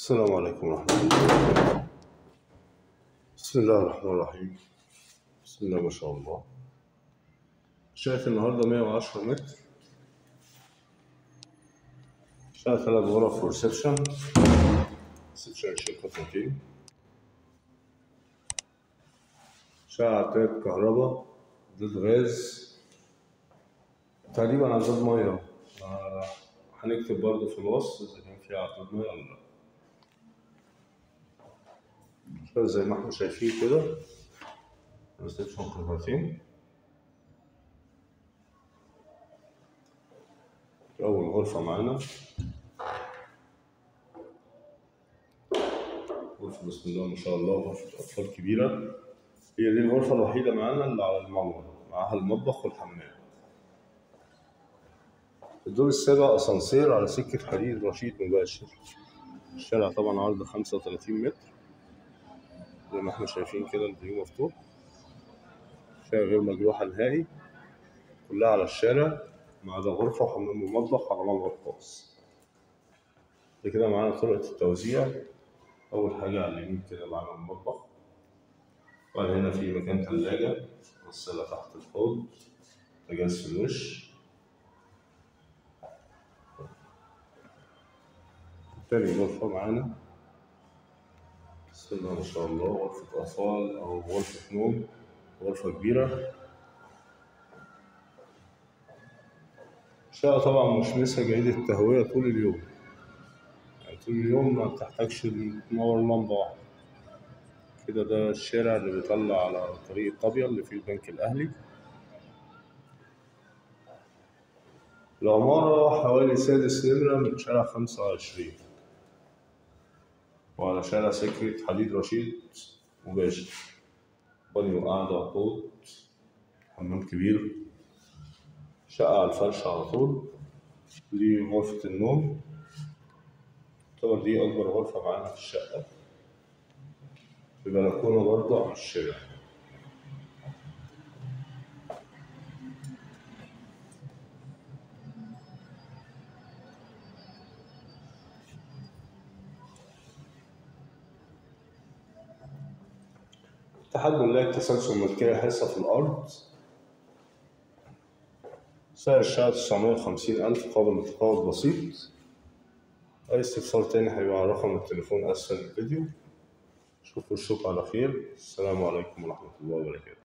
السلام عليكم ورحمة الله. بسم الله الرحمن الرحيم. بسم الله ما شاء الله. شايف النهاردة 110 متر، شايف 3 غرف وريسبشن 20 قطرتين، شقة عداد كهرباء، عداد غاز، تقريبا عداد مية. هنكتب برضه في الوصف إذا كان فيها عداد مية ولا لأ. زي ما احنا شايفين كده ريسبشن قطرتين. أول غرفة معانا غرفة بسم الله ما شاء الله، غرفة أطفال كبيرة. هي دي الغرفة الوحيدة معانا اللي على المنور، معاها المطبخ والحمام. الدور السابع أسانسير على سكة حديد رشيد مباشر. الشارع طبعا عرض 35 متر زي ما احنا شايفين كده، الفيو مفتوح، شارع غير مجروحة نهائي، كلها على الشارع ما عدا غرفة وحمام ومطبخ على منور خاص. ده كده معانا طرقة التوزيع. أول حاجة على اليمين كده معانا المطبخ، وبعد هنا في مكان تلاجة، غسالة تحت الحوض، بوتاجاز في الوش. تاني غرفة معانا بسم الله ما شاء الله، غرفة أطفال أو غرفة نوم، غرفة كبيرة. شقة طبعا مشمسة جيدة التهوية طول اليوم، يعني طول اليوم ما بتحتاجش تنور لمبة واحدة كده. ده الشارع اللي بيطلع على طريق الطابية اللي فيه البنك الأهلي. العمارة حوالي سادس نمرة من شارع 25، وعلى شارع سكة حديد رشيد مباشر. بانيو قاعدة وحوض، حمام كبير، شقة على الفرش على طول. دي غرفة النوم، طبعا دي أكبر غرفة معانا في الشقة، ببلكونة برضه على الشارع. اتحاد ملاك تسلسل ملكية حصة في الأرض. سعر الشقة 950,000 قابل للتفاوض بسيط. أي استفسار تاني هيبقى على رقم التليفون أسفل الفيديو. أشوفكم على خير. السلام عليكم ورحمة الله وبركاته.